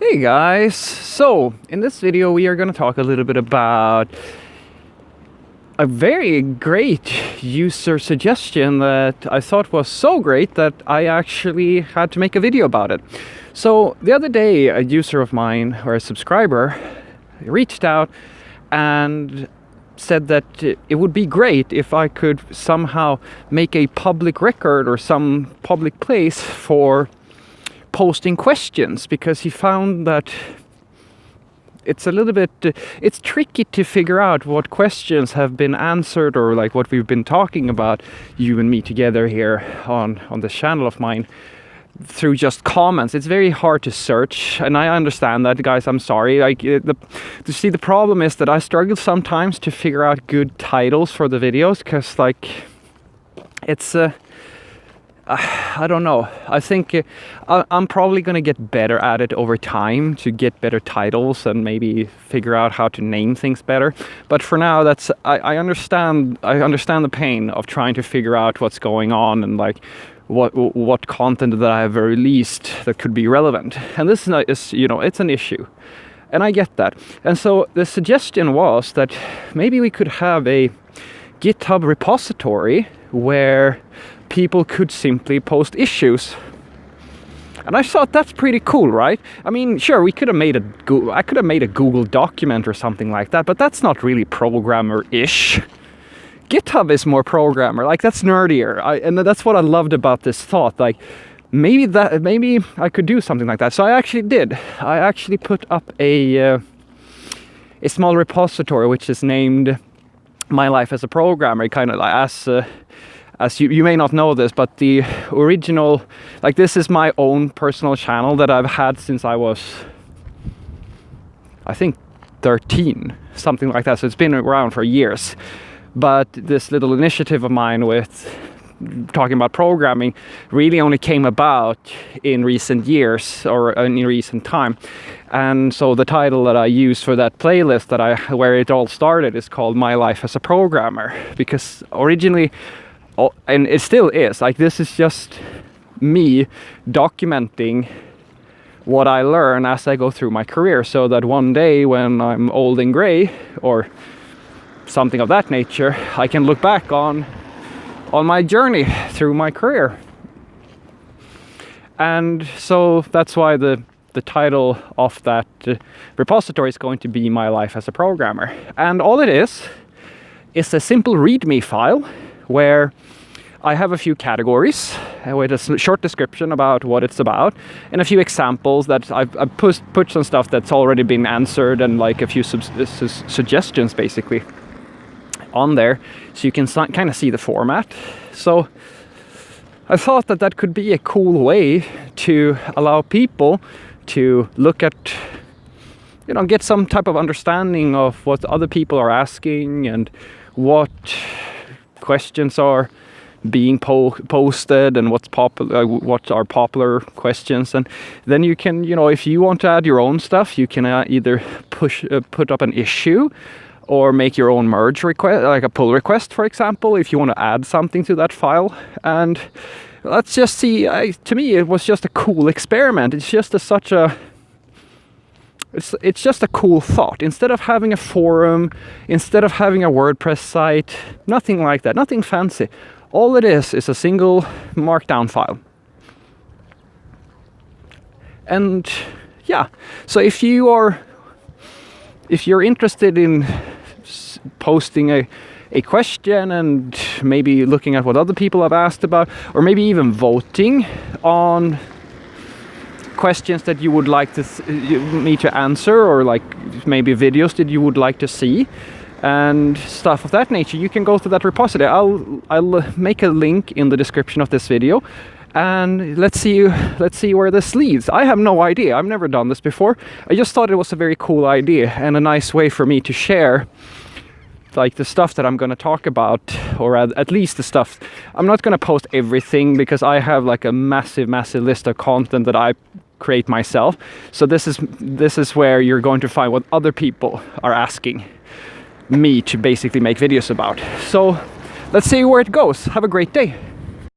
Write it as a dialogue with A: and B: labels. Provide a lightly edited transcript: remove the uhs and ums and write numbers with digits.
A: Hey guys, so in this video we are going to talk a little bit about a very great user suggestion that I thought was so great that I actually had to make a video about it. So the other day a user of mine, or a subscriber, reached out and said that it would be great if I could somehow make a public record or some public place for posting questions, because he found that it's a little bit it's tricky to figure out what questions have been answered, or like what we've been talking about, you and me together here on this channel of mine, through just comments. It's very hard to search, and I understand that, guys. I'm sorry. Like the problem is that I struggle sometimes to figure out good titles for the videos, because like it's I don't know. I think I'm probably going to get better at it over time, to get better titles and maybe figure out how to name things better. But for now, I understand the pain of trying to figure out what's going on and like what content that I have released that could be relevant. And this is it's an issue. And I get that. And so the suggestion was that maybe we could have a GitHub repository where people could simply post issues. And I thought that's pretty cool, right? I mean, sure, I could have made a Google document or something like that, but that's not really programmer-ish. GitHub is more programmer, like that's nerdier. And that's what I loved about this thought. Like maybe I could do something like that. So I actually did. I actually put up a small repository which is named My Life as a Programmer, kind of like as you may not know this, but the original, like this is my own personal channel that I've had since I was, I think, 13, something like that. So it's been around for years. But this little initiative of mine with talking about programming really only came about in recent years, or in recent time. And so the title that I use for that playlist where it all started is called My Life as a Programmer, because originally, and it still is, like this is just me documenting what I learn as I go through my career, so that one day when I'm old and gray or something of that nature, I can look back on my journey through my career. And so that's why the title of that repository is going to be My Life as a Programmer. And all it is a simple README file where I have a few categories with a short description about what it's about, and a few examples that I've put some stuff that's already been answered, and like a few suggestions basically on there, so you can kind of see the format. So I thought that could be a cool way to allow people to look at, get some type of understanding of what other people are asking and what questions are being posted and what are popular questions. And then you can, if you want to add your own stuff, you can either put up an issue or make your own merge request, like a pull request, for example, if you want to add something to that file. And let's just see, to me it was just a cool experiment. It's just it's just a cool thought. Instead of having a forum, instead of having a WordPress site, nothing like that, nothing fancy. All it is a single markdown file. And yeah, so if you're interested in posting a question and maybe looking at what other people have asked about, or maybe even voting on questions that you would like me to answer, or like maybe videos that you would like to see and stuff of that nature, you can go to that repository. I'll make a link in the description of this video, and let's see where this leads. I have no idea. I've never done this before. I just thought it was a very cool idea and a nice way for me to share like the stuff that I'm going to talk about, or at least the stuff. I'm not going to post everything, because I have like a massive list of content that I create myself. So this is where you're going to find what other people are asking me to basically make videos about. So let's see where it goes. Have a great day.